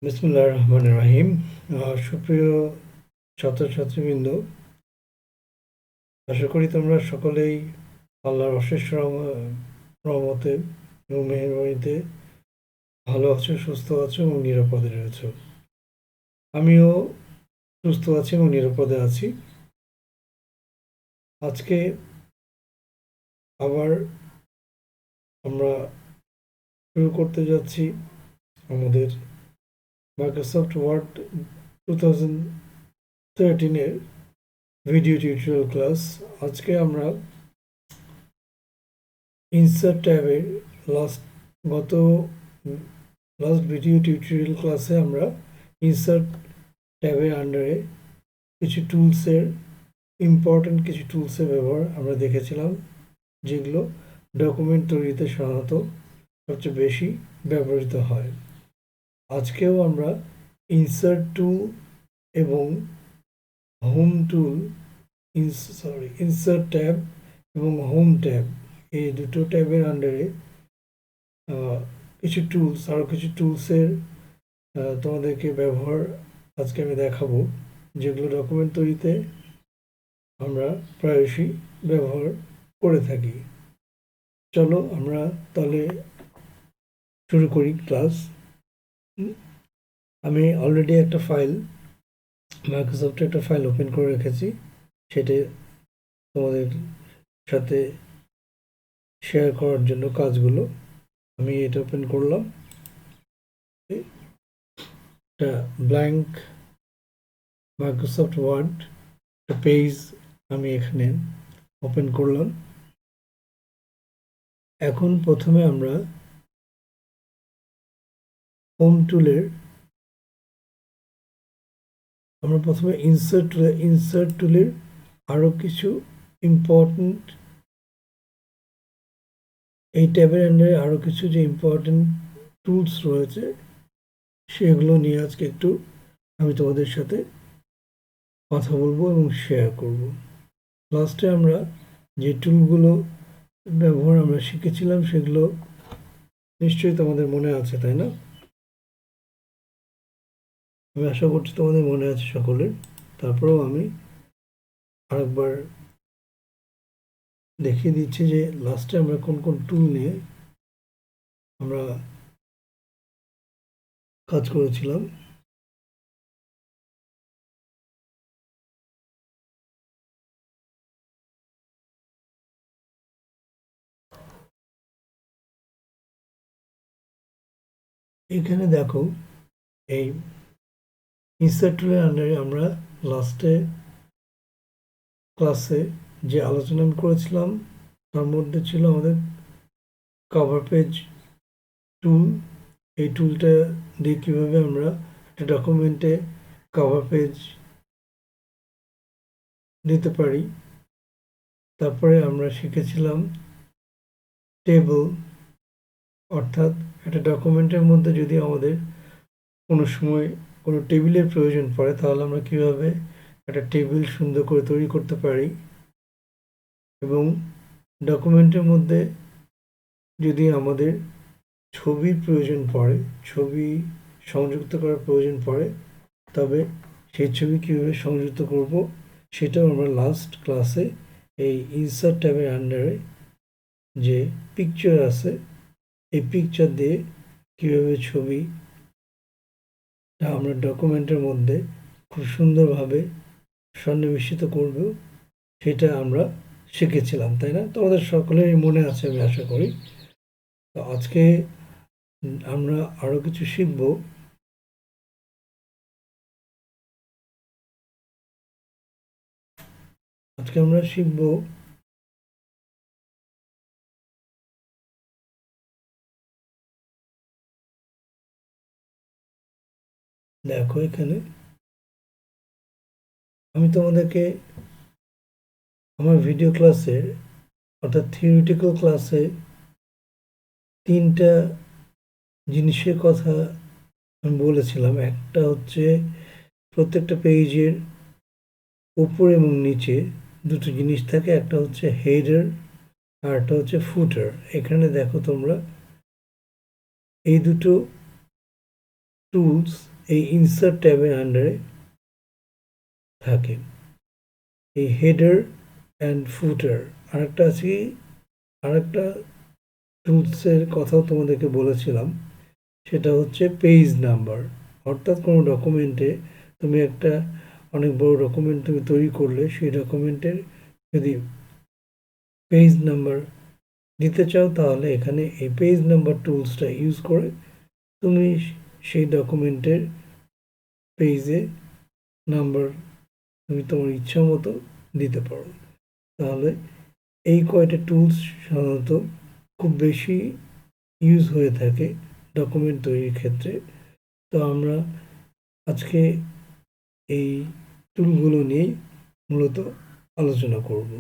বিসমিল্লাহির রহমানির রহিম। সুপ্রিয় ছাত্রছাত্রীবৃন্দ, আশা করি তোমরা সকলেই আল্লাহর অশেষ রহমতে এবং মেহেরবানিতে ভালো আছো, সুস্থ আছো এবং নিরাপদে রয়েছো। আমিও সুস্থ আছি এবং নিরাপদে আছি। আজকে আবার আমরা শুরু করতে যাচ্ছি আমাদের মাইক্রোসফট ওয়ার্ড 2013-এর ভিডিও টিউটোরিয়াল ক্লাস। আজকে আমরা ইনসার্ট ট্যাবের লাস্ট ভিডিও টিউটোরিয়াল ক্লাসে আমরা ইনসার্ট ট্যাবের আন্ডারে কিছু ইম্পর্টেন্ট কিছু টুলসের ব্যবহার আমরা দেখেছিলাম, যেগুলো ডকুমেন্ট তৈরিতে সাধারণত সবচেয়ে বেশি ব্যবহৃত হয়। আজকেও আমরা ইনসার্ট টুল এবং ইনসার্ট ট্যাব এবং হোম ট্যাব, এই দুটো ট্যাবের আন্ডারে আরও কিছু টুলসের তোমাদেরকে ব্যবহার আজকে আমি দেখাবো, যেগুলো ডকুমেন্ট তৈরিতে আমরা প্রায়শই ব্যবহার করে থাকি। চলো আমরা তাহলে শুরু করি ক্লাস। আমি অলরেডি মাইক্রোসফটে একটা ফাইল ওপেন করে রেখেছি, সেটা তোমাদের সাথে শেয়ার করার জন্য কাজগুলো আমি এটা ওপেন করলাম। একটা ব্ল্যাঙ্ক মাইক্রোসফট ওয়ার্ড একটা পেজ আমি এখানে ওপেন করলাম। এখন প্রথমে আমরা হোম টুলের ইনসার্ট টুলের আরও কিছু ইম্পর্টেন্ট, এই ট্যাবের আন্ডারে আরও কিছু যে ইম্পর্টেন্ট টুলস রয়েছে সেগুলো নিয়ে আজকে একটু আমি তোমাদের সাথে কথা বলবো এবং শেয়ার করব। লাস্টে আমরা যে টুলগুলো ব্যবহার আমরা শিখেছিলাম সেগুলো নিশ্চয়ই তোমাদের মনে আছে, তাই না? আমি আশা করছি তোমাদের মনে আছে সকলের। তারপরেও আমি আরেকবার দেখিয়ে দিচ্ছি যে লাস্টে আমরা কোন কোন টুল নিয়ে আমরা কাজ করেছিলাম। এখানে দেখো, এই ইনসার্ট টুলের আন্ডারে আমরা লাস্টে ক্লাসে যে আলোচনা করেছিলাম তার মধ্যে ছিল আমাদের কভার পেজ টুল। এই টুলটা দিয়ে কীভাবে আমরা একটা ডকুমেন্টে কভার পেজ দিতে পারি। তারপরে আমরা শিখেছিলাম টেবল, অর্থাৎ একটা ডকুমেন্টের মধ্যে যদি আমাদের কোনো সময় কোনো টেবিলের প্রয়োজন পড়ে তাহলে আমরা কীভাবে একটা টেবিল সুন্দর করে তৈরি করতে পারি। এবং ডকুমেন্টের মধ্যে যদি আমাদের ছবির প্রয়োজন পড়ে, ছবি সংযুক্ত করার প্রয়োজন পড়ে, তবে সেই ছবি কীভাবে সংযুক্ত করব সেটাও আমরা লাস্ট ক্লাসে এই ইনসার্ট ট্যাবের আন্ডারে যে পিকচার আছে এই পিকচার দিয়ে কীভাবে ছবিটা আমরা ডকুমেন্টের মধ্যে খুব সুন্দরভাবে সন্নিবেশিত করব সেটা আমরা শিখেছিলাম, তাই না? তোমাদের সকলেরই মনে আছে আমি আশা করি। তো আজকে আমরা আরও কিছু শিখব। আজকে আমরা শিখব দেখো, এখানে আমি তোমাদেরকে আমার ভিডিও ক্লাসের অর্থাৎ থিওরিটিক্যাল ক্লাসে তিনটা জিনিসের কথা আমি বলেছিলাম। একটা হচ্ছে প্রত্যেকটা পেজের উপর এবং নিচে দুটো জিনিস থাকে, একটা হচ্ছে হেডার আর একটা হচ্ছে ফুটার। এখানে দেখো তোমরা এই দুটো টুলস এই ইনসার্ট ট্যাবের আন্ডারে থাকে। এই হেডার অ্যান্ড ফুটার আরেকটা আছে, আরেকটা টুলসের কথাও তোমাদেরকে বলেছিলাম, সেটা হচ্ছে পেজ নাম্বার। অর্থাৎ কোনো ডকুমেন্টে তুমি একটা অনেক বড় ডকুমেন্ট তুমি তৈরি করলে সেই ডকুমেন্টের যদি পেজ নাম্বার দিতে চাও তাহলে এখানে এই পেজ নাম্বার টুলসটা ইউজ করে তুমি সেই ডকুমেন্টের পেজে নাম্বার তুমি তোমার ইচ্ছা মতো দিতে পারো। তাহলে এই কয়টা টুলস সাধারণত খুব বেশি ইউজ হয়ে থাকে ডকুমেন্ট তৈরির ক্ষেত্রে। তো আমরা আজকে এই টুলগুলো নিয়ে মূলত আলোচনা করব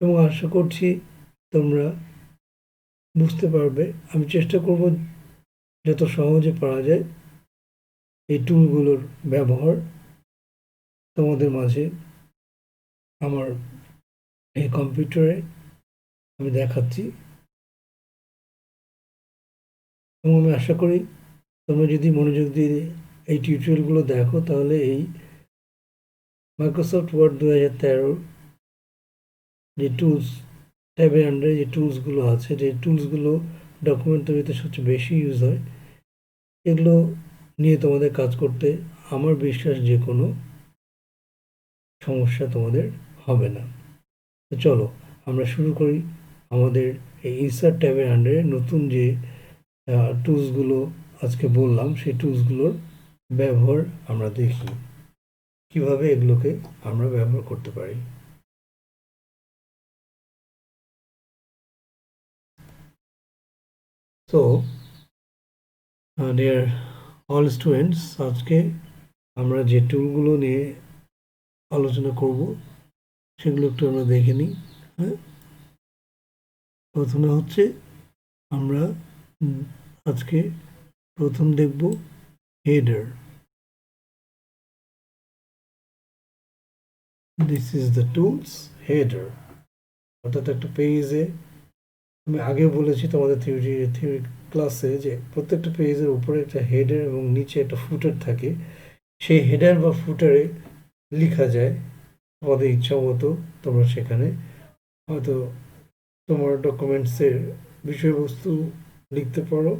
এবং আশা করছি তোমরা বুঝতে পারবে। আমি চেষ্টা করব যত সহজে পারা যায় এই টুলগুলোর ব্যবহার তোমাদের মাঝে আমার এই কম্পিউটারে আমি দেখাচ্ছি, এবং আমি আশা করি তোমরা যদি মনোযোগ দিয়ে এই টিউটোরিয়ালগুলো দেখো তাহলে এই মাইক্রোসফট ওয়ার্ড 2013 যে টুলস ট্যাবের আন্ডারে যে টুলসগুলো আছে, যে টুলসগুলো ডকুমেন্ট তৈরিতে সবচেয়ে বেশি ইউজ হয়, এগুলো নিয়ে তোমাদের কাজ করতে আমার বিশ্বাস যে কোনো সমস্যা তোমাদের হবে না। তো চলো আমরা শুরু করি আমাদের এই ইনসার্ট ট্যাবের আন্ডারে নতুন যে টুলসগুলো আজকে বললাম সেই টুলসগুলোর ব্যবহার আমরা দেখি, কিভাবে এগুলোকে আমরা ব্যবহার করতে পারি। তো ডিয়ার অল স্টুডেন্টস, আজকে আমরা যে টুলগুলো নিয়ে আলোচনা করব সেগুলো একটু আমরা দেখে নিই। হ্যাঁ, প্রথমে হচ্ছে আমরা আজকে প্রথম দেখব header. This is the tools header. অর্থাৎ একটা পেজে, আমি আগে বলেছি তোমাদের থিওরি ক্লাসে যে প্রত্যেকটা পেজের উপরে একটা হেডার এবং নিচে একটা ফুটার থাকে। সেই হেডার বা ফুটারে লেখা যায় তোমাদের ইচ্ছা মতো, তোমরা সেখানে হয়তো তোমার ডকুমেন্টসের বিষয়বস্তু লিখতে পারো,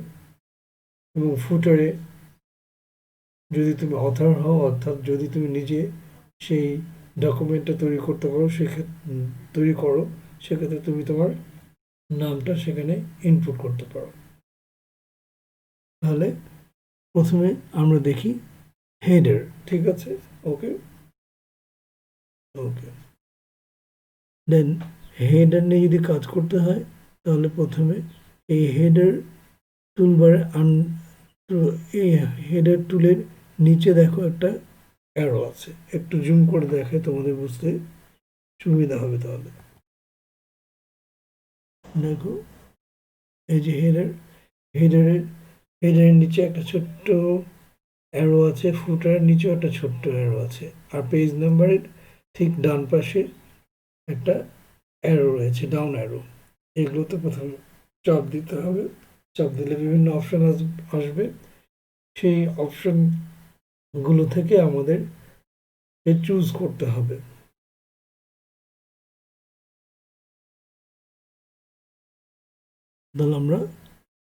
এবং ফুটারে যদি তুমি অথর হও, অর্থাৎ যদি তুমি নিজে সেই ডকুমেন্টটা তৈরি করতে পারো, তৈরি করো, সেক্ষেত্রে তুমি তোমার নামটা সেখানে ইনপুট করতে পারো। তাহলে প্রথমে আমরা দেখি হেডার, ঠিক আছে? ওকে ওকে দেন হেডার নিয়ে যদি কাজ করতে হয় তাহলে প্রথমে এই হেডার টুলবারে এই হেডার টুলের নিচে দেখো একটা অ্যারো আছে, একটু জুম করে দেখে তোমাদের বুঝতে সুবিধা হবে। তাহলে দেখো এই যে হেডারের নিচে একটা ছোট্ট অ্যারো আছে, ফুটারের নিচেও একটা ছোট্ট অ্যারো আছে, আর পেজ নাম্বারের ঠিক ডান পাশে একটা অ্যারো রয়েছে, ডাউন অ্যারো। এগুলোতে প্রথমে চাপ দিতে হবে। চাপ দিলে বিভিন্ন অপশন আসবে, সেই অপশনগুলো থেকে আমাদের চুজ করতে হবে। তাহলে আমরা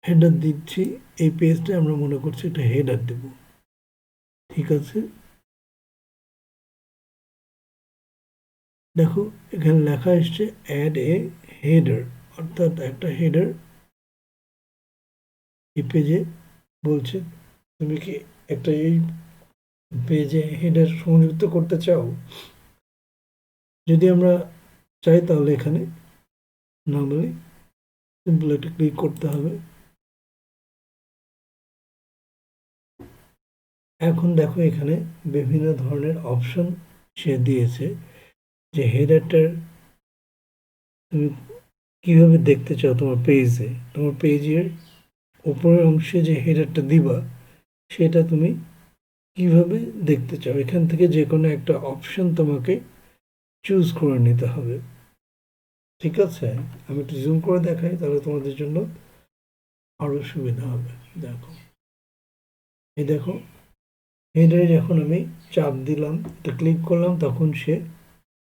হেডার দিচ্ছি, এই পেজটা আমরা মনে করছি একটা হেডার দেব, ঠিক আছে? দেখো এখানে লেখা এসছে অ্যাড এ হেডার, অর্থাৎ একটা হেডার এই পেজে বলছে তুমি কি একটা এই পেজে হেডার সংযুক্ত করতে চাও। যদি আমরা চাই তাহলে এখানে নর্মালি সিম্পল একটা ক্লিক করতে হবে। এখন দেখো এখানে বিভিন্ন ধরনের অপশন সে দিয়েছে, যে হেডারটার তুমি কিভাবে দেখতে চাও তোমার পেজে, তোমার পেজের উপরের অংশে যে হেডারটা দিবা সেটা তুমি কিভাবে দেখতে চাও। এখান থেকে যে কোনো একটা অপশন তোমাকে চুজ করে নিতে হবে, ঠিক আছে? আমি একটু জুম করে দেখাই, তাহলে তোমাদের জন্য আরো সুবিধা হবে। দেখো এই দেখো হেডারে যখন আমি চাপ দিলাম, এটা ক্লিক করলাম, তখন সে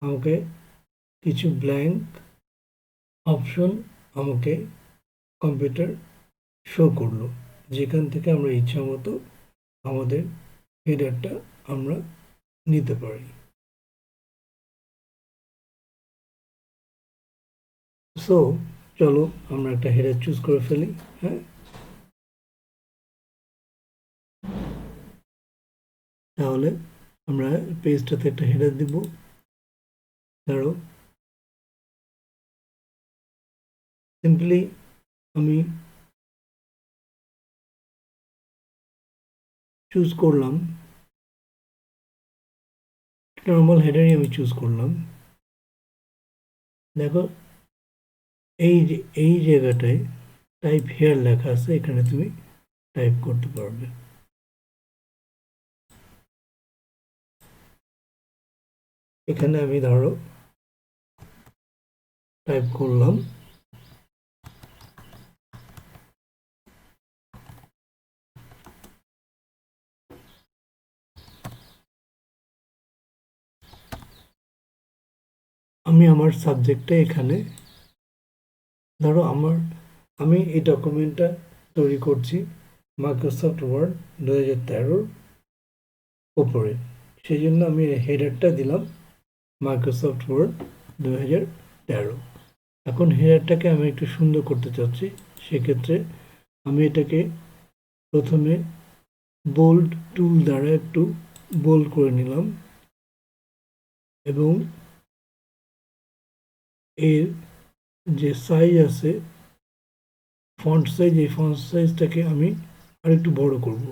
আমাকে কিছু ব্ল্যাঙ্ক অপশন আমাকে কম্পিউটার শো করলো, যেখান থেকে আমরা ইচ্ছা মতো আমাদের হেডারটা আমরা নিতে পারি। সো চলো আমরা একটা হেডার চুজ করে ফেলি। হ্যাঁ, তাহলে আমরা পেজটাতে একটা হেডার দিব। ধরো সিম্পলি আমি চুজ করলাম, নর্মাল হেডারই আমি চুজ করলাম। দেখো এই জায়গাটায় টাইপ হেয়ার লেখা আছে, এখানে তুমি টাইপ করতে পারবে। এখানে আমি ধরো টাইপ করলাম আমি আমার সাবজেক্টটা এখানে ধরো আমি এই ডকুমেন্টটা তৈরি করছি মাইক্রোসফট ওয়ার্ড 2013 উপরে, সেই জন্য আমি হেডারটা দিলাম মাইক্রোসফট ওয়ার্ড 2013। এখন হেডারটাকে আমি একটু সুন্দর করতে চাচ্ছি, সেক্ষেত্রে আমি এটাকে প্রথমে বোল্ড টুল দ্বারা একটু বোল্ড করে নিলাম এবং এর যে সাইজ আছে ফন্ট সাইজ, এই ফন্ট সাইজটাকে আমি আরেকটু বড় করব।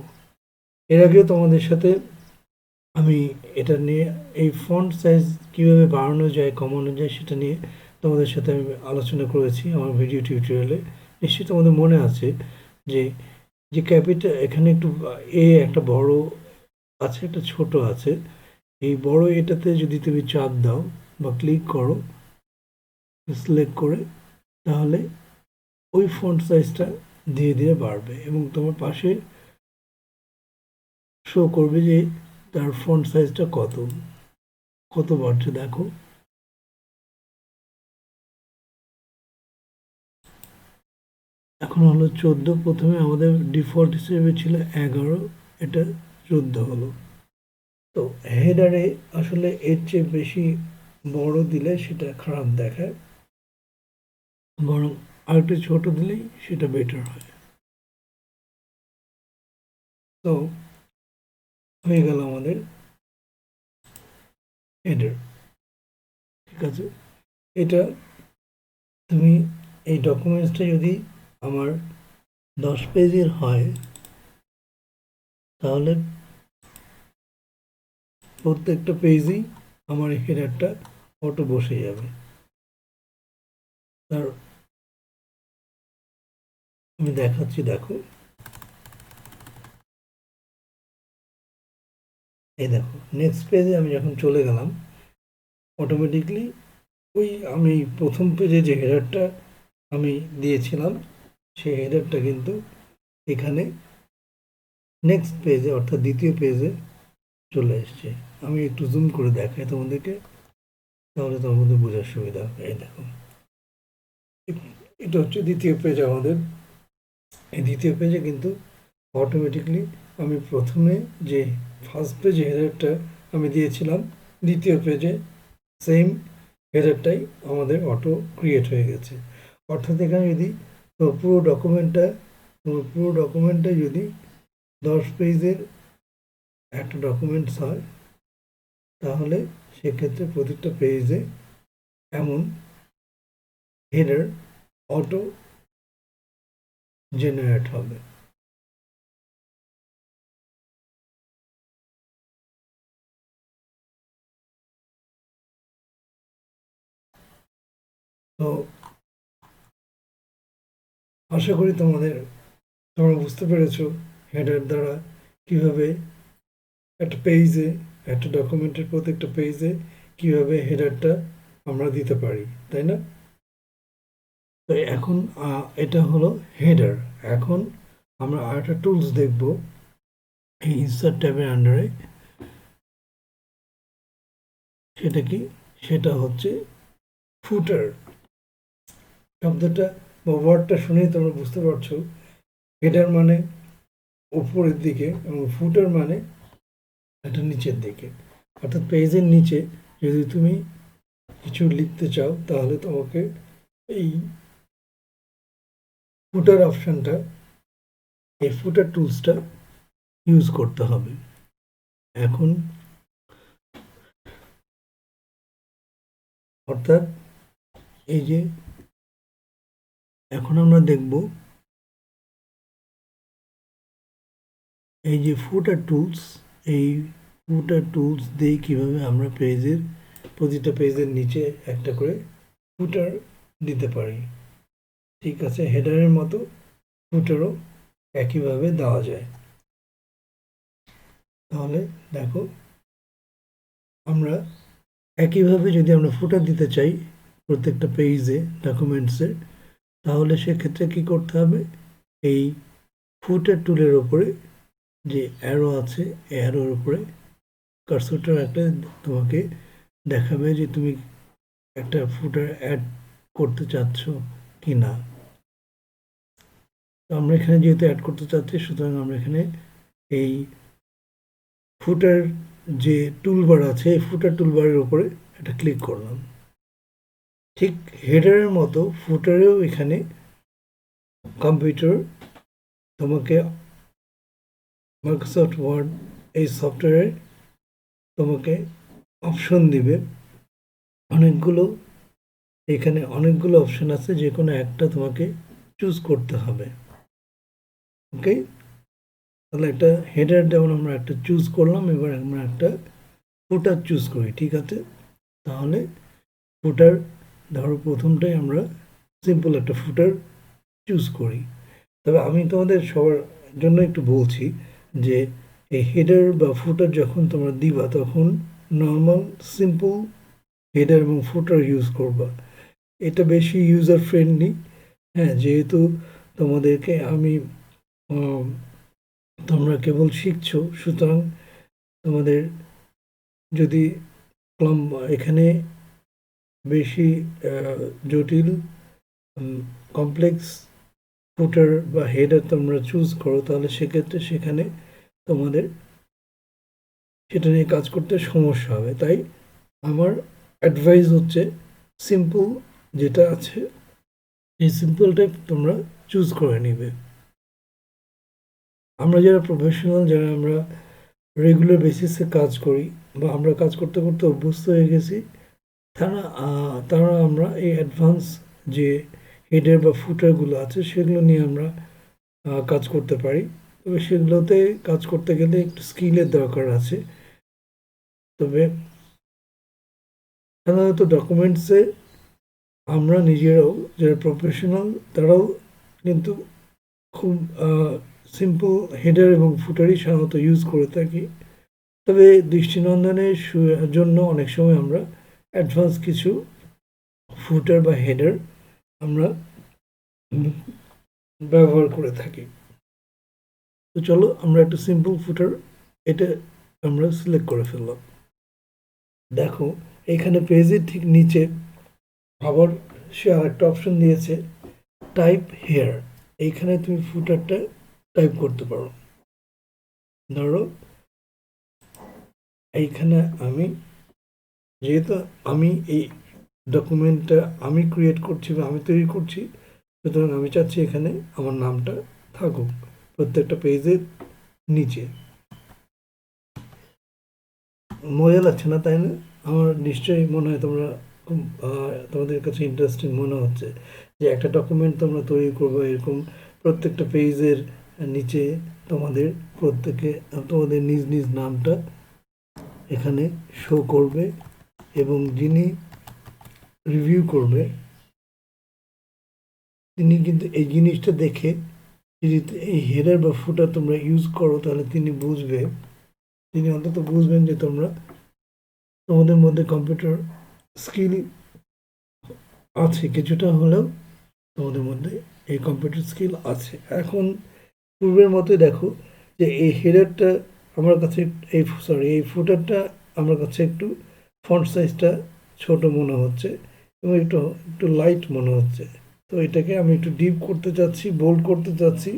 এর আগেও তোমাদের সাথে আমি এটা নিয়ে এই ফন্ট সাইজ কীভাবে বাড়ানো যায় কমানো যায় সেটা নিয়ে তোমাদের সাথে আমি আলোচনা করেছি আমার ভিডিও টিউটোরিয়ালে। নিশ্চয়ই তোমাদের মনে আছে যে যে ক্যাপিটাল এখানে একটু একটা বড় আছে, একটা ছোট আছে। এই বড় এটাতে যদি তুমি চাপ দাও বা ক্লিক করো সিলেক্ট করে, তাহলে ওই ফন্ট সাইজটা ধীরে ধীরে বাড়বে এবং তোমার পাশে শো করবে যে তার ফন্ট সাইজটা কত বাড়ছে। দেখো এখন হলো 14, প্রথমে আমাদের ডিফল্ট হিসেবে ছিল 11, এটা 14 হলো। তো হেডারে আসলে এর চেয়ে বেশি বড় দিলে সেটা খারাপ দেখায়, বরং আরেকটু ছোট দিলেই সেটা বেটার হয়। তো হয়ে গেল আমাদের হেডার। ঠিক আছে, এটা তুমি এই ডকুমেন্টসটা যদি আমার 10 পেজের হয়, তাহলে প্রত্যেকটা পেজেই আমার হেডারটা অটো বসে যাবে। তার আমি দেখাচ্ছি, দেখো এই দেখো নেক্সট পেজে আমি যখন চলে গেলাম, অটোমেটিকলি ওই আমি প্রথম পেজে যে হেডারটা আমি দিয়েছিলাম সেই হেডারটা কিন্তু এখানে নেক্সট পেজে অর্থাৎ দ্বিতীয় পেজে চলে এসছে। আমি একটু জুম করে দেখাই তোমাদেরকে, তাহলে তোমাদের বোঝার সুবিধা হবে। এই দেখো এটা হচ্ছে দ্বিতীয় পেজ আমাদের। এই দ্বিতীয় পেজে কিন্তু অটোমেটিকলি আমি প্রথমে যে ফার্স্ট পেজে হেডারটা আমি দিয়েছিলাম, দ্বিতীয় পেজে সেম হেডারটাই আমাদের অটো ক্রিয়েট হয়ে গেছে। অর্থাৎ এখানে যদি পুরো ডকুমেন্টটা যদি 10 পেজের একটা ডকুমেন্টস হয়, তাহলে সেক্ষেত্রে প্রতিটা পেজে এমন হেডার অটো জেনারেট হবে। তো আশা করি তোমরা বুঝতে পেরেছো হেডার দ্বারা কিভাবে একটা পেজে, একটা ডকুমেন্টের প্রত্যেকটা পেজে কিভাবে হেডারটা আমরা দিতে পারি, তাই না? তো এখন এটা হলো হেডার। এখন আমরা আরেকটা টুলস দেখব, এই ইনসার্ট ট্যাবের আন্ডারে, সেটা কি, সেটা হচ্ছে ফুটার। শব্দটা বা ওয়ার্ডটা শুনেই তোমরা বুঝতে পারছো হেডার মানে উপরের দিকে এবং ফুটার মানে এটা নিচের দিকে। অর্থাৎ পেজের নিচে যদি তুমি কিছু লিখতে চাও তাহলে তোমাকে এই ফুটার অপশনটা, এই ফুটার টুলসটা ইউজ করতে হবে। এখন অর্থাৎ এই যে এখন আমরা দেখব এই যে ফুটার টুলস, এই ফুটার টুলস দিয়ে কীভাবে আমরা পেজের প্রতিটা পেজের নিচে একটা করে ফুটার দিতে পারি। ঠিক আছে, হেডারের মতো ফুটারও একইভাবে দেওয়া যায়। তাহলে দেখো, আমরা একইভাবে যদি আমরা ফুটার দিতে চাই প্রত্যেকটা পেজে ডকুমেন্টসের, তাহলে সেক্ষেত্রে কি করতে হবে, এই ফুটার টুলের ওপরে যে অ্যারো আছে, অ্যারোর উপরে কার্সরটা রাখলে তোমাকে দেখাবে যে তুমি একটা ফুটার অ্যাড করতে চাচ্ছ কি না। তো আমরা এখানে যেহেতু অ্যাড করতে চাচ্ছি, সুতরাং আমরা এখানে এই ফুটার যে টুলবার আছে, এই ফুটার টুলবারের উপরে এটা ক্লিক করলাম। ঠিক হেডারের মতো ফুটারেও এখানে কম্পিউটার তোমাকে মাইক্রোসফট ওয়ার্ড এই সফটওয়্যারে তোমাকে অপশন দিবে অনেকগুলো। এখানে অনেকগুলো অপশন আছে, যে কোনো একটা তোমাকে চুজ করতে হবে। ওকে, তাহলে একটা হেডার যেমন আমরা একটা চুজ করলাম, এবার আমরা একটা ফুটার চুজ করি। ঠিক আছে, তাহলে ফুটার ধরো প্রথমটাই আমরা সিম্পল একটা ফুটার চুজ করি। তবে আমি তোমাদের সবার জন্য একটু বলছি যে এই হেডার বা ফুটার যখন তোমরা দিবা তখন নর্মাল সিম্পল হেডার এবং ফুটার ইউজ করবা। এটা বেশি ইউজার ফ্রেন্ডলি। হ্যাঁ, যেহেতু তোমাদেরকে আমি তোমরা কেবল শিখছো, সুতরাং তোমাদের যদি এখানে বেশি জটিল কমপ্লেক্স ফুটার বা হেডার তোমরা চুজ করো, তাহলে সেক্ষেত্রে সেখানে তোমাদের সেটা নিয়ে কাজ করতে সমস্যা হবে। তাই আমার অ্যাডভাইস হচ্ছে সিম্পল যেটা আছে এই সিম্পলটাই তোমরা চুজ করে নিবে। আমরা যারা প্রফেশনাল, যারা আমরা রেগুলার বেসিসে কাজ করি বা আমরা কাজ করতে করতে অভ্যস্ত হয়ে গেছি, তারা আমরা এই অ্যাডভান্স যে হেডার বা ফুটারগুলো আছে সেগুলো নিয়ে আমরা কাজ করতে পারি। তবে সেগুলোতে কাজ করতে গেলে একটু স্কিলের দরকার আছে। তবে সাধারণত ডকুমেন্টসে আমরা নিজেরাও যারা প্রফেশনাল তারাও কিন্তু খুব সিম্পল হেডার এবং ফুটারই সাধারণত ইউজ করে থাকি। তবে দৃষ্টিনন্দনের জন্য অনেক সময় আমরা অ্যাডভান্স কিছু ফুটার বা হেডার আমরা ব্যবহার করে থাকি। তো চলো আমরা একটা সিম্পল ফুটার এটা আমরা সিলেক্ট করে ফেললাম। দেখো এখানে পেজের ঠিক নিচে আবার সে আরেকটা অপশন দিয়েছে টাইপ হেয়ার। এইখানে তুমি ফুটারটা টাইপ করতে পারো। ধরো এইখানে আমি, যেহেতু আমি এই ডকুমেন্টটা আমি ক্রিয়েট করছি বা আমি তৈরি করছি, সুতরাং আমি চাচ্ছি এখানে আমার নামটা থাকুক প্রত্যেকটা পেজের নিচে। মজা লাগছে না, তাই না? আমার নিশ্চয়ই মনে হয় তোমরা খুব তোমাদের কাছে ইন্টারেস্টিং মনে হচ্ছে যে একটা ডকুমেন্ট তোমরা তৈরি করবো, এরকম প্রত্যেকটা পেজের নিচে তোমাদের তোমাদের নিজ নিজ নামটা এখানে শো করবে এবং যিনি রিভিউ করবে তিনি কিন্তু এই জিনিসটা দেখে, যদি এই হেডার বা ফুটার তোমরা ইউজ করো তাহলে তিনি অন্তত বুঝবেন যে তোমাদের মধ্যে কম্পিউটার স্কিল আছে, কিছুটা হলেও তোমাদের মধ্যে এই কম্পিউটার স্কিল আছে। এখন পূর্বের মতোই দেখো যে এই হেডারটা আমার কাছে এই ফুটারটা আমার কাছে একটু ফন্ট সাইজটা ছোট মনে হচ্ছে এবং একটু একটু লাইট মনে হচ্ছে। তো এটাকে আমি একটু ডিপ করতে চাচ্ছি, বোল্ড করতে চাচ্ছি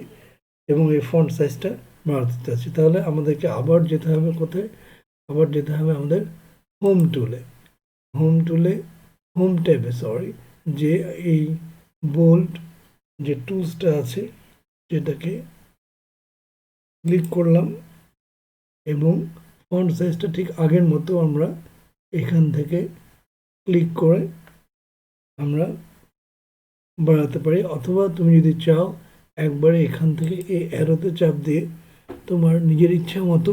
এবং এই ফন্ট সাইজটা বাড়াতে চাচ্ছি। তাহলে আমাদেরকে আবার যেতে হবে কোথায়? আবার যেতে হবে আমাদের হোম টুলে। হোম ট্যাবে যে এই বোল্ড যে টুলসটা আছে সেটাকে ক্লিক করলাম এবং ফন্ট সাইজটা ঠিক আগের মতো আমরা এখান থেকে ক্লিক করে আমরা বাড়াতে পারি, অথবা তুমি যদি চাও একবারে এখান থেকে এই অ্যারোতে চাপ দিয়ে তোমার নিজের ইচ্ছা মতো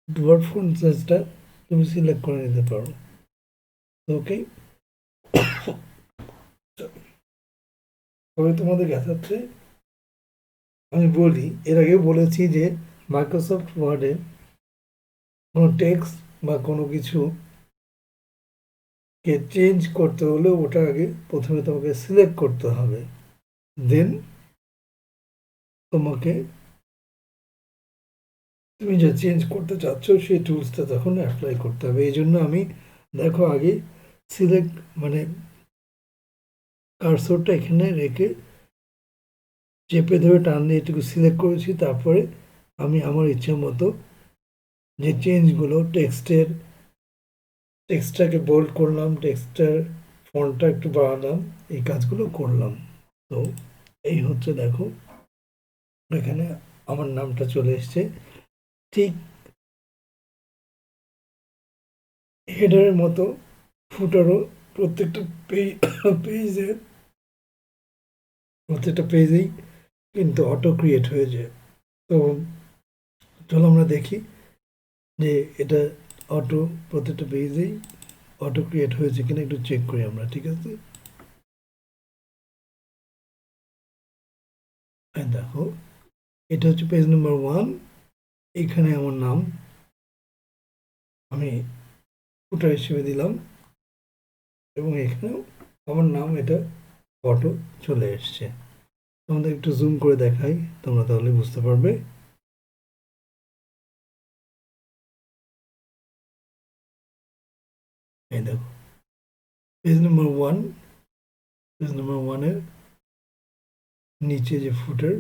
তোমার ফন্ট সাইজটা তুমি সিলেক্ট করে নিতে পারো। ওকে, তবে তোমাদের দেখাচ্ছে আমি বলি, এর আগেও বলেছি যে মাইক্রোসফট ওয়ার্ডে কোনো টেক্সট বা কোনো কিছু কে চেঞ্জ করতে হলে ওটা আগে প্রথমে তোমাকে সিলেক্ট করতে হবে, দেন তোমাকে তুমি যা চেঞ্জ করতে চাচ্ছ সেই টুলসটা তখন অ্যাপ্লাই করতে হবে। এই জন্য আমি দেখো আগে সিলেক্ট মানে কার্সরটা এখানে রেখে চেপে ধরে টান দিয়ে এটুকু সিলেক্ট করেছি, তারপরে আমি আমার ইচ্ছা মতো যে চেঞ্জগুলো টেক্সটটাকে বোল্ড করলাম, টেক্সটের ফন্টটা একটু বাড়ালাম, এই কাজগুলো করলাম। তো এই হচ্ছে দেখো এখানে আমার নামটা চলে এসছে। ঠিক হেডারের মতো ফুটারও প্রত্যেকটা পেজেই কিন্তু অটো ক্রিয়েট হয়ে যায়। তো চলো আমরা দেখি যে এটা প্রত্যেকটা পেজেই অটো ক্রিয়েট হয়েছে কিনা একটু চেক করি আমরা, ঠিক আছে? দেখো এটা হচ্ছে পেজ নাম্বার 1, এখানে আমার নাম আমি ফুটার হিসেবে দিলাম এবং এখানেও আমার নাম এটা অটো চলে এসছে। তোমাদের একটু জুম করে দেখাই, তোমরা তাহলে বুঝতে পারবে। এই দেখো পেজ নাম্বার 1 এর নিচে যে ফুটার,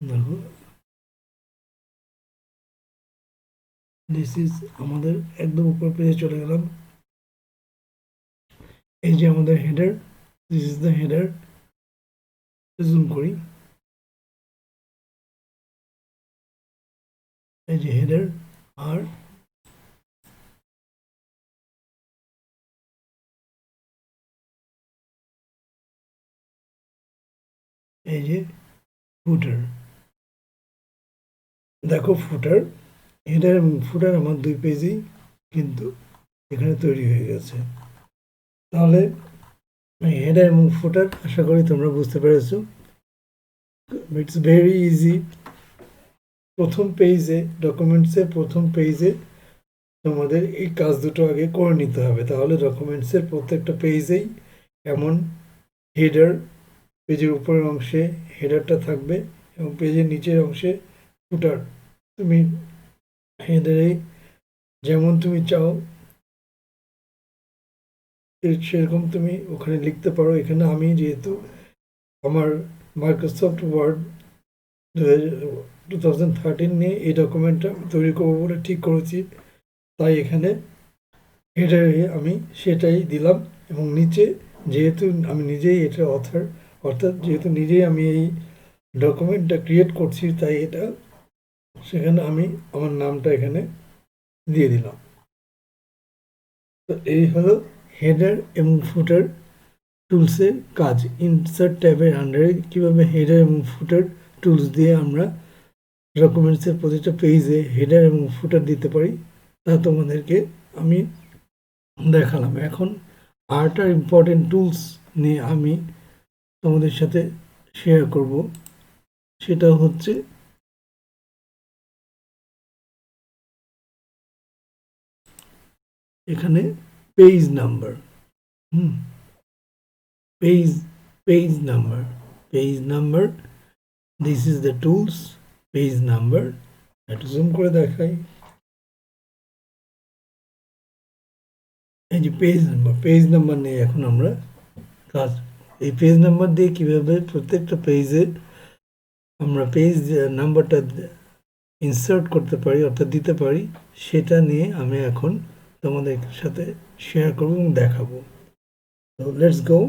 দেখো দিস ইজ আমাদের একদম উপর পেজে চলে গেলাম। এই যে আমাদের header, this is the header. Zoom করি, এই যে হেডার, আর এই যে ফুটার। দেখো ফুটার, হেডার এবং ফুটার আমার 2 পেজেই কিন্তু এখানে তৈরি হয়ে গেছে। তাহলে হেডার এবং ফুটার আশা করি তোমরা বুঝতে পেরেছো। It's very easy. প্রথম পেজে, ডকুমেন্টসের প্রথম পেজে তোমাদের এই কাজ দুটো আগে করে নিতে হবে, তাহলে ডকুমেন্টসের প্রত্যেকটা পেজেই এমন হেডার, পেজের উপরের অংশে হেডারটা থাকবে এবং পেজের নিচের অংশে ফুটার। তুমি হেডারে যেমন তুমি চাও সেরকম তুমি ওখানে লিখতে পারো। এখানে আমি যেহেতু আমার মাইক্রোসফট ওয়ার্ড 2013 নিয়ে এই ডকুমেন্টটা তৈরি করবো বলে ঠিক করেছি, তাই এখানে হেডারে আমি সেটাই দিলাম এবং নিচে যেহেতু আমি নিজেই এটা অর্থাৎ যেহেতু নিজেই আমি এই ডকুমেন্টটা ক্রিয়েট করছি, তাই এটা সেখানে আমি আমার নামটা এখানে দিয়ে দিলাম। তো এই হলো হেডার এবং ফুটার টুলসের কাজ। ইনসার্ট ট্যাবের আন্ডারে কীভাবে হেডার এবং ফুটার টুলস দিয়ে আমরা ডকুমেন্টসের প্রতিটা পেজে হেডার এবং ফুটার দিতে পারি তা তোমাদেরকে আমি দেখালাম। এখন আরেকটা ইম্পর্টেন্ট টুলস নিয়ে আমি তোমাদের সাথে শেয়ার করব, সেটা হচ্ছে এখানে page number. Page number, this is the tools. Page number একটু জুম করে দেখাই। এই যে পেজ নাম্বার নিয়ে এখন আমরা কাজ, এই পেজ নাম্বার দিয়ে কিভাবে প্রত্যেকটা পেজে আমরা পেজ নাম্বারটা ইনসার্ট করতে পারি অর্থাৎ দিতে পারি, সেটা নিয়ে আমি এখন তোমাদের সাথে শেয়ার করব এবং দেখাবো। তো লেটস গো,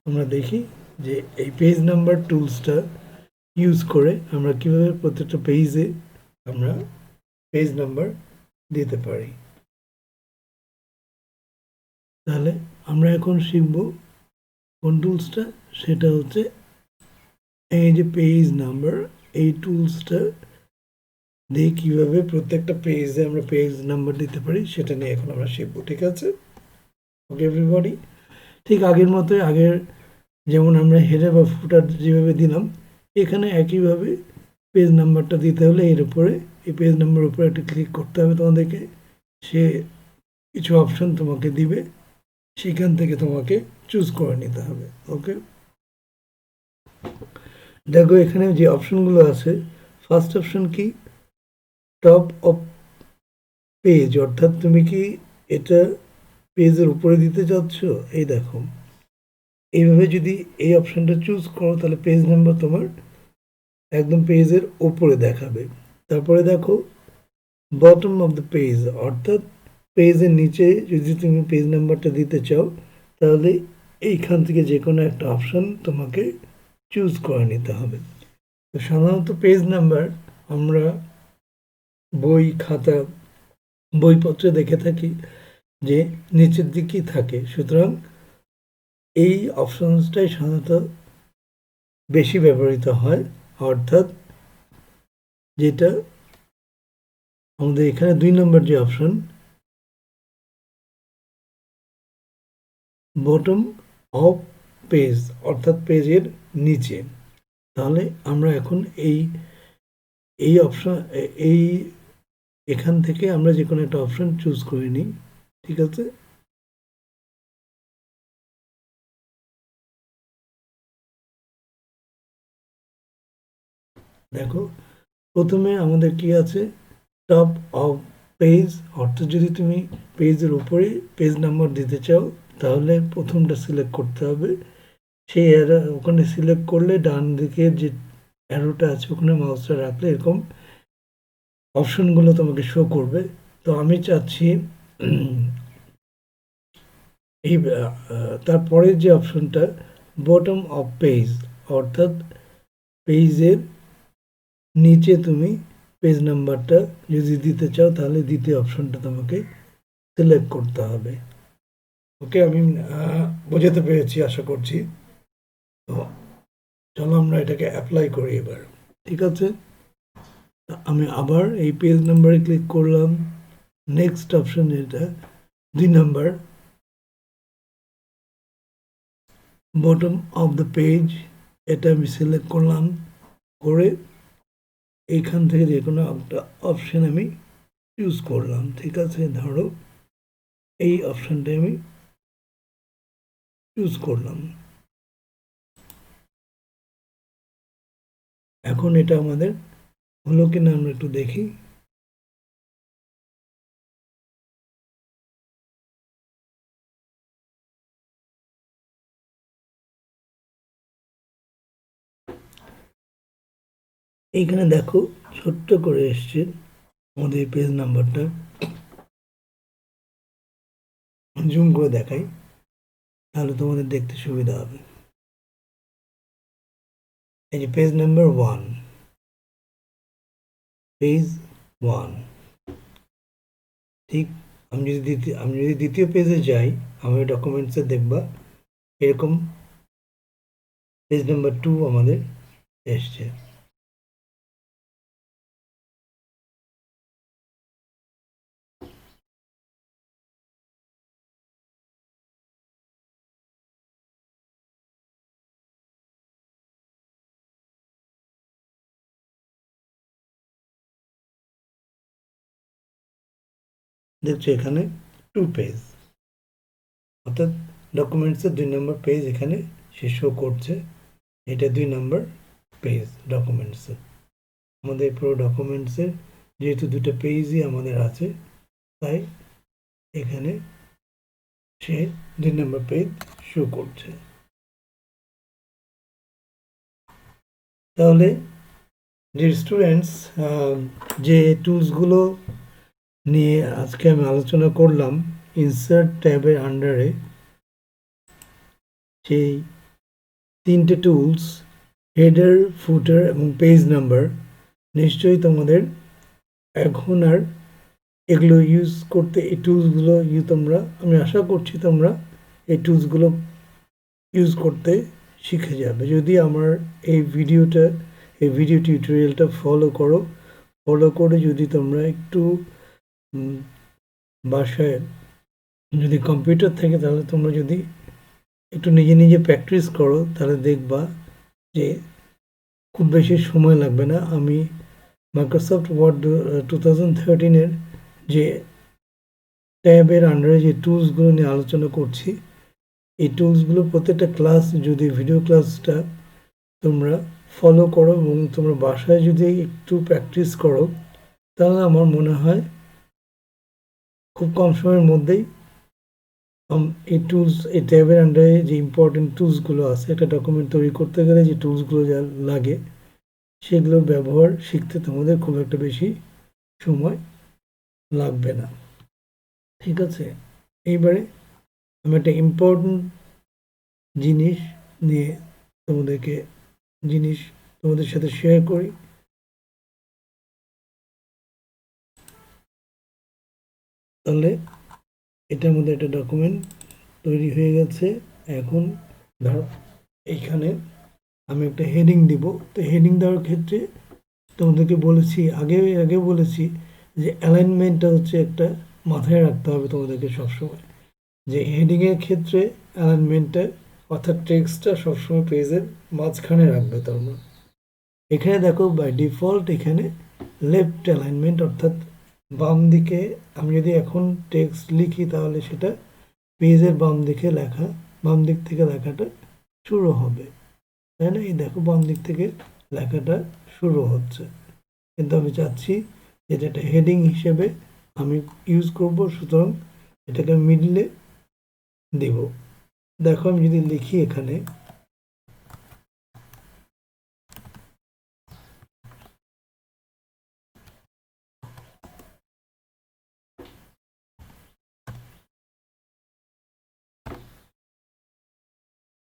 আমরা দেখি যে এই পেজ নাম্বার টুলসটা ইউজ করে আমরা কিভাবে প্রত্যেকটা পেজে আমরা পেজ নাম্বার দিতে পারি। তাহলে আমরা এখন শিখব কোন টুলসটা, সেটা হচ্ছে এই যে পেজ নাম্বার। এই টুলসটা দিয়ে কীভাবে প্রত্যেকটা পেজে আমরা পেজ নাম্বার দিতে পারি সেটা নিয়ে এখন আমরা শিখবো, ঠিক আছে? ওকে এভরিবডি, ঠিক আগের মতোই, আগের যেমন আমরা হেডার বা ফুটার যেভাবে দিলাম, এখানে একইভাবে পেজ নাম্বারটা দিতে হলে এর উপরে, এই পেজ নাম্বারের উপরে একটা ক্লিক করতে হবে তোমাদেরকে। সে কিছু অপশন তোমাকে দিবে, সেখান থেকে তোমাকে চুজ করে নিতে হবে। ওকে, দেখো এখানে যে অপশনগুলো আছে, ফার্স্ট অপশন কি, টপ অফ পেজ, অর্থাৎ তুমি কি এটা পেজের উপরে দিতে চাচ্ছ। এই দেখো, এইভাবে যদি এই অপশনটা চুজ করো তাহলে পেজ নাম্বার তোমার একদম পেজের উপরে দেখাবে। তারপরে দেখো বটম অফ দ্য পেজ, অর্থাৎ পেজের নিচে যদি তুমি পেজ নাম্বারটা দিতে চাও তাহলে এইখান থেকে যে কোনো একটা অপশন তোমাকে চুজ করে নিতে হবে। তো সাধারণত পেজ নাম্বার আমরা বই, খাতা, বইপত্রে দেখে থাকি যে নিচের দিকেই থাকে, সুতরাং এই অপশনসটাই সাধারণত বেশি ব্যবহৃত হয়। অর্থাৎ যেটা আমাদের এখানে 2 নম্বর যে অপশন, বটম অফ পেজ, অর্থাৎ পেজের নিচে। তাহলে আমরা এখন এই অপশন, এখান থেকে আমরা যে কোনো একটা অপশন চুজ করে নিই, ঠিক আছে? দেখো প্রথমে আমাদের কি আছে, টপ অফ পেজ, অর্থাৎ যদি তুমি পেজের উপরে পেজ নাম্বার দিতে চাও তাহলে প্রথমটা সিলেক্ট করতে হবে। সেই ওখানে সিলেক্ট করলে ডান দিকে যে অ্যারোটা আছে ওখানে মাউসটা রাখলে এরকম অপশনগুলো তোমাকে শো করবে। তো আমি চাচ্ছি এই তারপরের যে অপশনটা বটম অফ পেজ, অর্থাৎ পেজের নিচে তুমি পেজ নাম্বারটা যদি দিতে চাও তাহলে দ্বিতীয় অপশনটা তোমাকে সিলেক্ট করতে হবে। ওকে, আমি বোঝাতে পেরেছি আশা করছি। তো চলো আমরা এটাকে অ্যাপ্লাই করি এবার, ঠিক আছে? আমি আবার এই পেজ নাম্বারে ক্লিক করলাম, নেক্সট অপশন এটা 2 number, bottom of the page, এটা আমি সিলেক্ট করলাম, করে এইখান থেকে যে কোনো একটা অপশন আমি চুজ করলাম, ঠিক আছে? ধরো এই অপশনটা আমি চুজ করলাম। এখন এটা আমাদের হলো কিনা আমরা একটু দেখি। এইখানে দেখো ছোট্ট করে এসছে আমাদের পেজ নাম্বারটা, জুম করে দেখাই তাহলে তোমাদের দেখতে সুবিধা হবে। এই যে পেজ নাম্বার 1, পেজ 1, ঠিক। আমি যদি দ্বিতীয় পেজে যাই, আমি ডকুমেন্টসে দেখবা এরকম পেজ নাম্বার 2 আমাদের এসছে। দেখছো এখানে 2 পেজ, অর্থাৎ ডকুমেন্টসের 2 নম্বর পেজ এখানে সে শো করছে। এটা 2 নম্বর পেজ ডকুমেন্টসের। আমাদের পুরো ডকুমেন্টসের যেহেতু 2টা পেজই আমাদের আছে, তাই এখানে সে 2 নম্বর পেজ শো করছে। তাহলে ডিয়ার স্টুডেন্টস, যে টুলসগুলো নিয়ে আজকে আমি আলোচনা করলাম ইনসার্ট ট্যাবের আন্ডারে, সেই 3টে টুলস হেডার, ফুটার এবং পেজ নাম্বার, নিশ্চয়ই তোমাদের এখন আর এগুলো ইউজ করতে, এই টুলসগুলো আমি আশা করছি তোমরা এই টুলসগুলো ইউজ করতে শিখে যাবে যদি আমার এই ভিডিও টিউটোরিয়ালটা ফলো করে যদি তোমরা একটু বাসায় যদি কম্পিউটার থাকে, তাহলে তোমরা যদি একটু নিজে নিজে প্র্যাকটিস করো, তাহলে দেখবা যে খুব বেশি সময় লাগবে না। আমি মাইক্রোসফট ওয়ার্ড 2013-এর যে ট্যাবের আন্ডারে যে টুলসগুলো নিয়ে আলোচনা করছি, এই টুলসগুলো প্রত্যেকটা ক্লাস, যদি ভিডিও ক্লাসটা তোমরা ফলো করো এবং তোমরা বাসায় যদি একটু প্র্যাকটিস করো, তাহলে আমার মনে হয় খুব কম সময়ের মধ্যেই এই টুলস, এই ট্যাবের আন্ডারে যে ইম্পর্টেন্ট টুলসগুলো আছে, একটা ডকুমেন্ট তৈরি করতে গেলে যে টুলসগুলো যা লাগে, সেগুলোর ব্যবহার শিখতে তোমাদের খুব একটা বেশি সময় লাগবে না। ঠিক আছে, এইবারে আমি একটা ইম্পর্টেন্ট জিনিস নিয়ে তোমাদের সাথে শেয়ার করি। তাহলে এটার মধ্যে একটা ডকুমেন্ট তৈরি হয়ে গেছে। এখন ধরো এইখানে আমি একটা হেডিং দিব। তো হেডিং দেওয়ার ক্ষেত্রে তোমাদেরকে বলেছি, আগে বলেছি যে অ্যালাইনমেন্টটা হচ্ছে একটা মাথায় রাখতে হবে তোমাদেরকে সবসময়, যে হেডিংয়ের ক্ষেত্রে অ্যালাইনমেন্টটা, অর্থাৎ টেক্সটটা সবসময় পেজের মাঝখানে রাখবে তোমরা। এখানে দেখো বাই ডিফল্ট এখানে লেফট অ্যালাইনমেন্ট, অর্থাৎ বাম দিকে। আমি যদি এখন টেক্সট লিখি তাহলে সেটা পেজের বাম দিক থেকে লেখাটা শুরু হবে, তাই না? এই দেখো বাম দিক থেকে লেখাটা শুরু হচ্ছে, কিন্তু আমি চাচ্ছি যেটা একটা হেডিং হিসেবে আমি ইউজ করব, সুতরাং এটাকে মিডলে দেব। দেখো আমি যদি লিখি এখানে,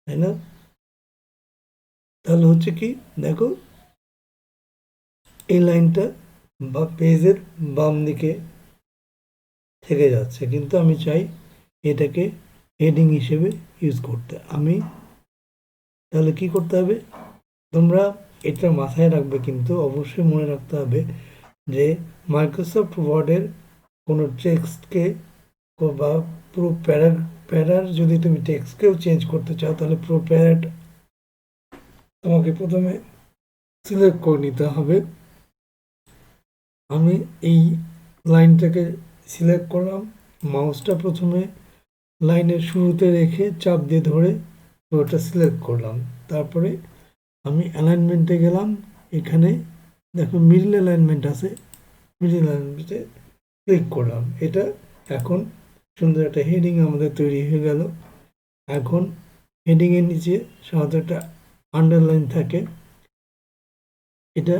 তাই না? তাহলে হচ্ছে কি, দেখো এই লাইনটা বা পেজের বাম দিকে থেকে যাচ্ছে, কিন্তু আমি চাই এটাকে হেডিং হিসেবে ইউজ করতে। আমি তাহলে কি করতে হবে, তোমরা এটা মাথায় রাখবে, কিন্তু অবশ্যই মনে রাখতে হবে যে মাইক্রোসফট ওয়ার্ডের কোনো টেক্সটকে বা পুরো প্যারার যদি তুমি টেক্সটকেও চেঞ্জ করতে চাও, তাহলে পুরো প্যারাটা তোমাকে প্রথমে সিলেক্ট করে নিতে হবে। আমি এই লাইনটাকে সিলেক্ট করলাম, মাউসটা প্রথমে লাইনের শুরুতে রেখে চাপ দিয়ে ধরে পুরোটা সিলেক্ট করলাম। তারপরে আমি অ্যালাইনমেন্টে গেলাম, এখানে দেখো মিডল অ্যালাইনমেন্ট আছে, মিডল অ্যালাইনমেন্টে ক্লিক করলাম। এটা এখন সুন্দর একটা হেডিং আমাদের তৈরি হয়ে গেল। এখন হেডিংয়ের নিচে সাধারণত একটা আন্ডারলাইন থাকে, এটা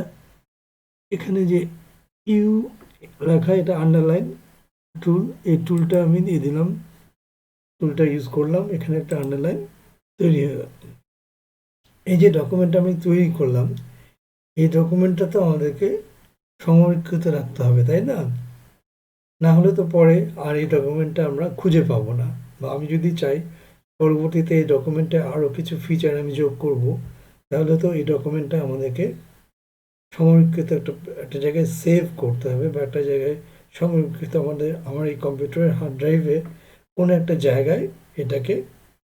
এখানে যে ইউ লেখা, এটা আন্ডারলাইন টুল, এই টুলটা আমি দিয়ে দিলাম, টুলটা ইউজ করলাম, এখানে একটা আন্ডারলাইন তৈরি হয়ে গেল। এই যে ডকুমেন্টটা আমি তৈরি করলাম, এই ডকুমেন্টটা তো আমাদেরকে সংরক্ষিত রাখতে হবে, তাই না? না হলে তো পরে আর এই ডকুমেন্টটা আমরা খুঁজে পাবো না, বা আমি যদি চাই পরবর্তীতে এই ডকুমেন্টে আরও কিছু ফিচার আমি যোগ করব, তাহলে তো এই ডকুমেন্টটা আমাদেরকে সংরক্ষিত একটা জায়গায় সেভ করতে হবে, বা একটা জায়গায় সংরক্ষিত আমার এই কম্পিউটারের হার্ড ড্রাইভে কোনো একটা জায়গায় এটাকে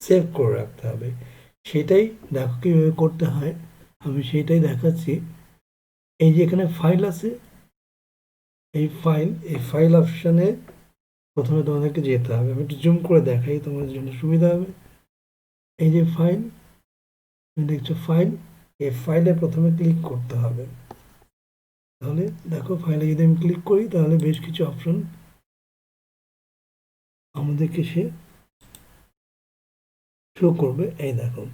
সেভ করে রাখতে হবে। সেটাই দেখো কীভাবে করতে হয়, আমি সেটাই দেখাচ্ছি। এই যে এখানে ফাইল আছে, এই ফাইল অপশানে প্রথমে তোমাদেরকে যেতে হবে, আমি একটু জুম করে দেখাই তোমাদের জন্য সুবিধা হবে। এই যে ফাইল, তুমি দেখছো ফাইল, এই ফাইলে প্রথমে ক্লিক করতে হবে। তাহলে দেখো ফাইলে যদি আমি ক্লিক করি তাহলে বেশ কিছু অপশন আমাদেরকে সে শো করবে। এই দেখো,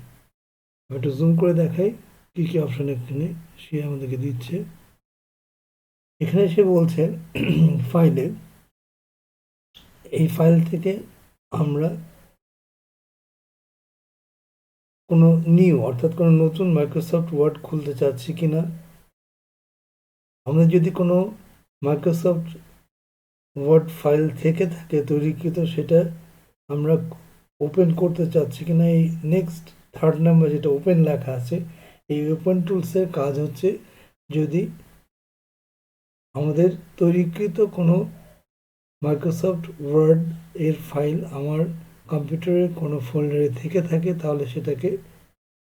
আমি একটু জুম করে দেখাই কি কি অপশন এখানে সে আমাদেরকে দিচ্ছে। এখানে সে বলছে ফাইলে, এই ফাইল থেকে আমরা কোনো নিউ অর্থাৎ কোনো নতুন মাইক্রোসফট ওয়ার্ড খুলতে চাচ্ছি কিনা। আমরা যদি কোনো মাইক্রোসফট ওয়ার্ড ফাইল থেকে থাকে তৈরিকৃত, সেটা আমরা ওপেন করতে চাচ্ছি কিনা। এই নেক্সট থার্ড নাম্বার যেটা ওপেন লেখা আছে, এই ওপেন টুলসের কাজ হচ্ছে যদি আমাদের তৈরিকৃত কোনো মাইক্রোসফট ওয়ার্ড এর ফাইল আমার কম্পিউটারের কোনো ফোল্ডারে থেকে থাকে, তাহলে সেটাকে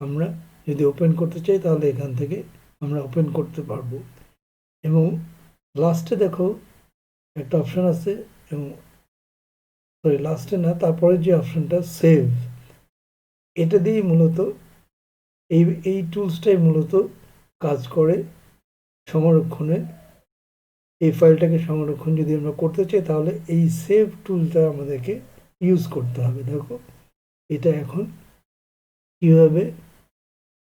আমরা যদি ওপেন করতে চাই তাহলে এখান থেকে আমরা ওপেন করতে পারবো। এবং লাস্টে দেখো একটা অপশন আছে, এবং সরি লাস্টে না, তারপরে যে অপশনটা সেভ, এটা দিয়েই মূলত এই টুলসটাই মূলত কাজ করে সংরক্ষণে। এই ফাইলটাকে সংরক্ষণ যদি আমরা করতে চাই তাহলে এই সেভ টুলটা আমাদেরকে ইউজ করতে হবে। দেখো এটা এখন কীভাবে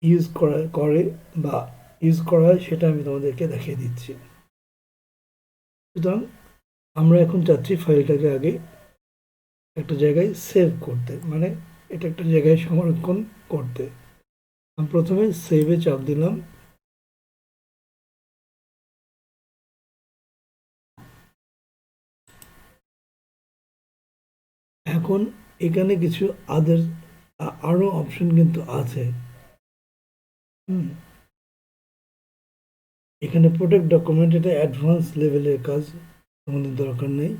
ইউজ করে বা ইউজ করা হয় সেটা আমি তোমাদেরকে দেখিয়ে দিচ্ছি। সুতরাং আমরা এখন চাচ্ছি ফাইলটাকে আগে একটা জায়গায় সেভ করতে, মানে এটা একটা জায়গায় সংরক্ষণ করতে। আমি প্রথমে সেভে চাপ দিলাম। এখন এখানে কিছু আরো অপশন কিন্তু আছে। এখানে প্রোটেক্ট ডকুমেন্ট, এটা অ্যাডভান্স লেভেলের কাজ, আমাদের দরকার নেই।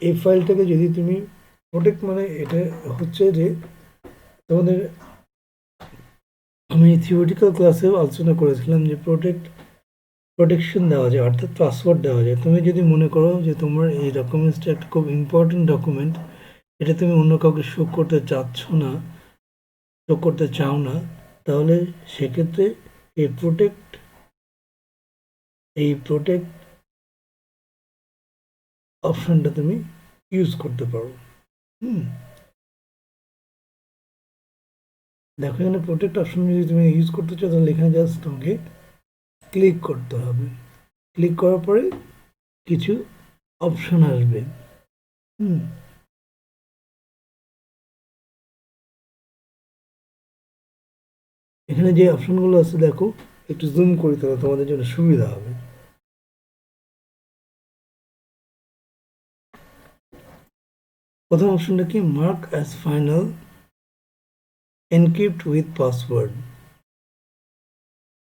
এই ফাইলটাকে যদি তুমি প্রোটেক্ট, মানে এটা হচ্ছে যে তোমাদের, আমি থিওরিটিক্যাল ক্লাসেও আলোচনা করেছিলাম যে প্রোটেকশন দেওয়া যায়, অর্থাৎ পাসওয়ার্ড দেওয়া যায়। তুমি যদি মনে করো যে তোমার এই ডকুমেন্টসটা একটা খুব ইম্পর্টেন্ট ডকুমেন্ট, এটা তুমি অন্য কাউকে শো করতে চাচ্ছ না, শো করতে চাও না, তাহলে সেক্ষেত্রে এই প্রোটেক্ট অপশনটা তুমি ইউজ করতে পারো। দেখো এখানে প্রোটেক্ট অপশন যদি তুমি ইউজ করতে চাও তাহলে এখানে জাস্ট তোমাকে ক্লিক করতে হবে। ক্লিক করার পরে কিছু অপশন আসবে। এখানে যে অপশনগুলো আছে দেখো, একটু জুম করে তাহলে তোমাদের জন্য সুবিধা হবে। প্রথম অপশনটা কি, mark as final, encrypt with password.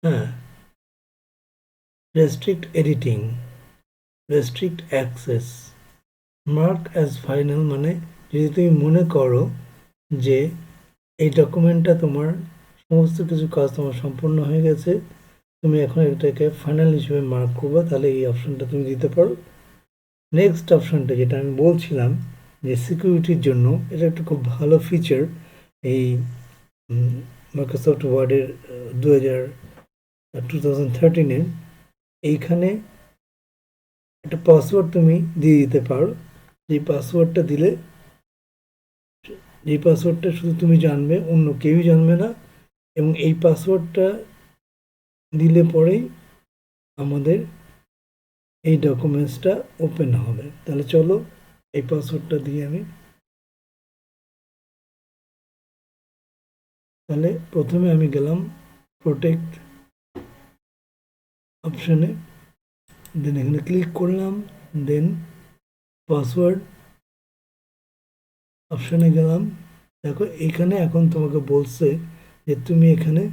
হ্যাঁ, restrict editing, restrict access. Mark as final মানে যদি তুমি মনে করো যে এই ডকুমেন্টটা তোমার সমস্ত কিছু কাজ তোমার সম্পূর্ণ হয়ে গেছে, তুমি এখন এটাকে ফাইনাল হিসেবে মার্ক করবে, তাহলে এই অপশনটা তুমি দিতে পারো। নেক্সট অপশনটা যেটা আমি বলছিলাম যে সিকিউরিটির জন্য, এটা একটা খুব ভালো ফিচার এই মাইক্রোসফট ওয়ার্ডের 2013-এর। এইখানে একটা পাসওয়ার্ড তুমি দিয়ে দিতে পারো। যে পাসওয়ার্ডটা দিলে, যে পাসওয়ার্ডটা শুধু তুমি জানবে, অন্য কেউই জানবে না, এবং এই পাসওয়ার্ডটা দিলে পরেই আমাদের এই ডকুমেন্টসটা ওপেন হবে। তাহলে চলো এই পাসওয়ার্ডটা দিয়ে আমি, তাহলে প্রথমে আমি গেলাম প্রোটেক্ট অপশানে, দেন এখানে ক্লিক করলাম, দেন পাসওয়ার্ড অপশানে গেলাম। দেখো এখানে এখন তোমাকে বলছে যে তুমি এখানে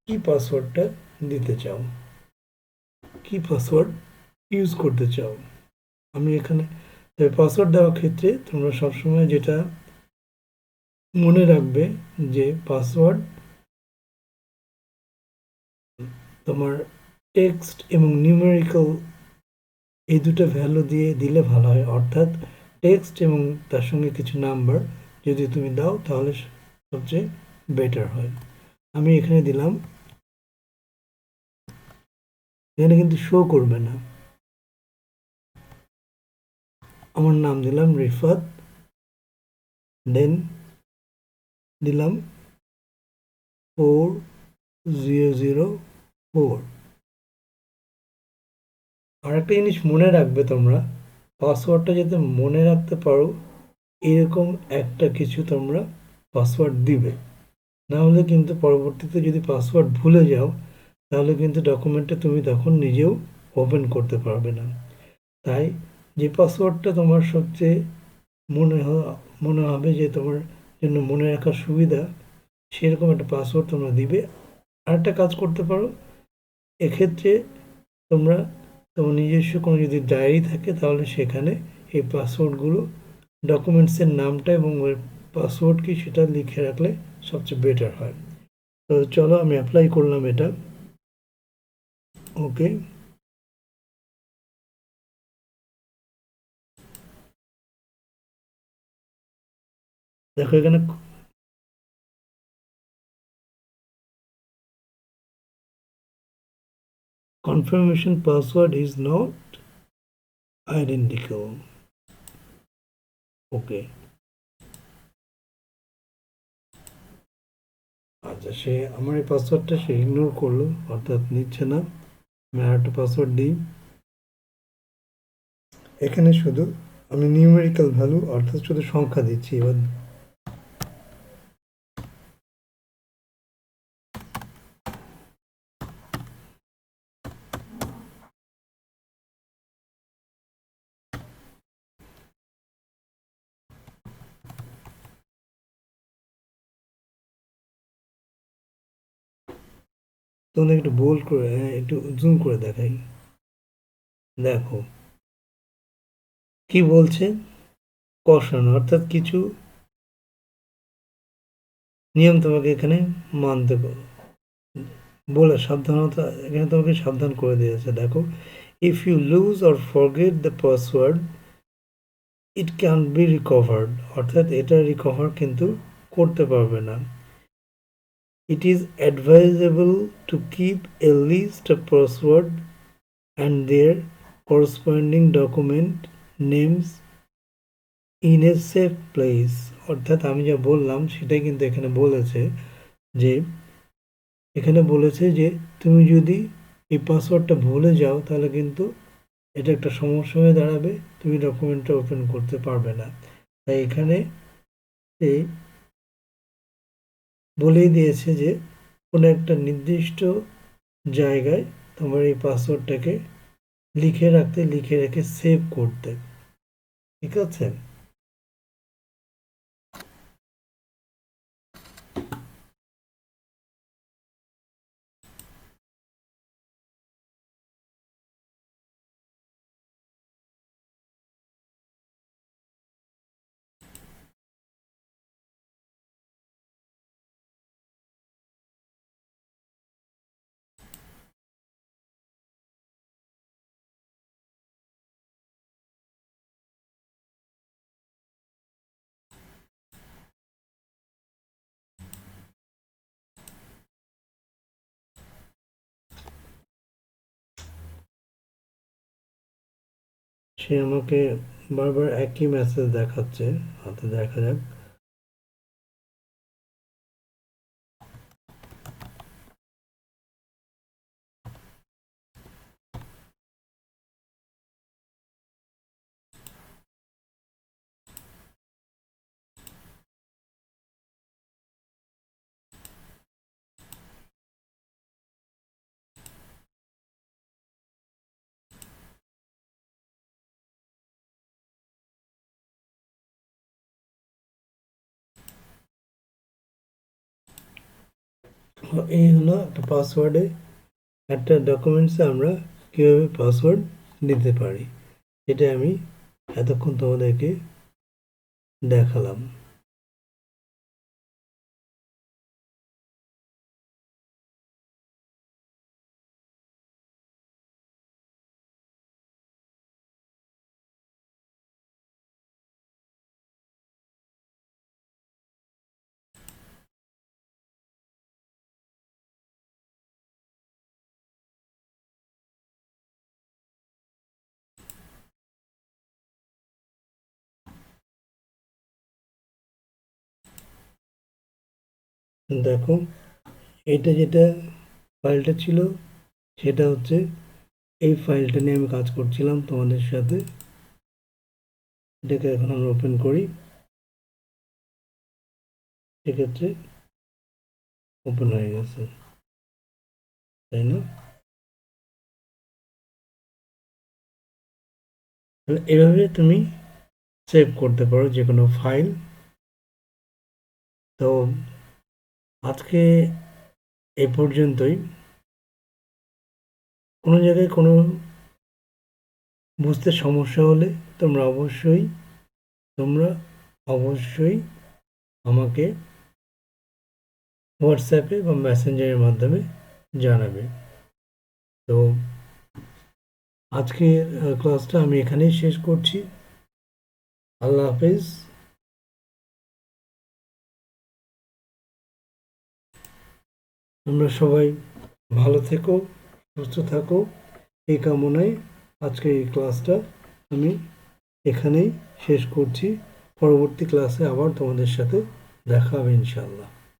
কি পাসওয়ার্ডটা দিতে চাও, কি পাসওয়ার্ড ইউজ করতে চাও। আমি এখানে পাসওয়ার্ড দেওয়ার ক্ষেত্রে তোমরা সবসময় যেটা মনে রাখবে যে পাসওয়ার্ড তোমার টেক্সট এবং নিউমেরিক্যাল এই দুটো ভ্যালু দিয়ে দিলে ভালো হয়, অর্থাৎ টেক্সট এবং তার সঙ্গে কিছু নাম্বার যদি তুমি দাও তাহলে সবচেয়ে বেটার হয়। আমি এখানে দিলাম, এখানে কিন্তু শো করবে না। আমার নাম দিলাম রিফাত, দেন দিলাম 4004। আর একটা জিনিস মনে রাখবে তোমরা, পাসওয়ার্ডটা যাতে মনে রাখতে পারো এরকম একটা কিছু তোমরা পাসওয়ার্ড দিবে, না হলে কিন্তু পরবর্তীতে যদি পাসওয়ার্ড ভুলে যাও তাহলে কিন্তু ডকুমেন্টটা তুমি তখন নিজেও ওপেন করতে পারবে না। তাই যে পাসওয়ার্ডটা তোমার সবচেয়ে মনে হবে যে তোমার জন্য মনে রাখার সুবিধা, সেরকম একটা পাসওয়ার্ড তোমরা দিবে। আরেকটা কাজ করতে পারো, এক্ষেত্রে তোমরা তোমার নিজস্ব কোনো যদি ডায়েরি থাকে তাহলে সেখানে এই পাসওয়ার্ডগুলো, ডকুমেন্টসের নামটা এবং ওই পাসওয়ার্ড কি সেটা লিখে রাখলে সবচেয়ে বেটার হয়। তো চলো আমি অ্যাপ্লাই করলাম এটা। ওকে, দেখো এখানে confirmation password is not identical. ওকে, আচ্ছা সে আমার এই পাসওয়ার্ডটা সে ইগনোর করলো, অর্থাৎ নিচ্ছে না। আমি আর একটা পাসওয়ার্ড দিই। এখানে শুধু আমি নিউমেরিক্যাল ভ্যালু অর্থাৎ শুধু সংখ্যা দিচ্ছি। এবার তোমাদের একটু বোল্ড করে, একটু জুম করে দেখাই। দেখো কি বলছে, কষানো, অর্থাৎ কিছু নিয়ম তোমাকে এখানে মানতে বলে সাবধানতা, এখানে তোমাকে সাবধান করে দিয়েছে। দেখো, if you lose or forget the password it can be recovered, অর্থাৎ এটা রিকভার কিন্তু করতে পারবে না। It is advisable to keep a list of password and their corresponding document names in a safe place. অর্থাৎ আমি যা বললাম সেটাই কিন্তু এখানে বলেছে, যে এখানে বলেছে যে তুমি যদি এই পাসওয়ার্ডটা ভুলে যাও তাহলে কিন্তু এটা একটা সমস্যা হয়ে দাঁড়াবে, তুমি ডকুমেন্টটা ওপেন করতে পারবে না। তাই এখানে এই বলেই দিয়েছে যে কোনো একটা নির্দিষ্ট জায়গায় তোমার এই পাসওয়ার্ডটাকে লিখে রাখতে, লিখে রেখে সেভ করতে। ঠিক আছে? সে আমাকে বারবার একই মেসেজ দেখাচ্ছে, হাতে দেখা যাক। এই হলো একটা পাসওয়ার্ডে, একটা ডকুমেন্টসে আমরা কীভাবে পাসওয়ার্ড দিতে পারি, এটা আমি এতক্ষণ তোমাদেরকে দেখালাম। দেখো, এটা যেটা ফাইলটা ছিল সেটা হচ্ছে এই ফাইলটা নিয়ে আমি কাজ করছিলাম তোমাদের সাথে। এটাকে এখন আমরা ওপেন করি, সেক্ষেত্রে ওপেন হয়ে গেছে, তাই না? এভাবে তুমি সেভ করতে পারো যে কোনো ফাইল। তো আজকে এ পর্যন্তই। কোনো জায়গায় কোনো বুঝতে সমস্যা হলে তোমরা অবশ্যই আমাকে হোয়াটসঅ্যাপে বা মেসেঞ্জারের মাধ্যমে জানাবে। তো আজকের ক্লাসটা আমি এখানেই শেষ করছি। আল্লাহ হাফেজ। তোমরা সবাই ভালো থেকো, সুস্থ থাকো, এই কামনায় আজকের এই ক্লাসটা আমি এখানেই শেষ করছি। পরবর্তী ক্লাসে আবার তোমাদের সাথে দেখা হবে ইনশাআল্লাহ।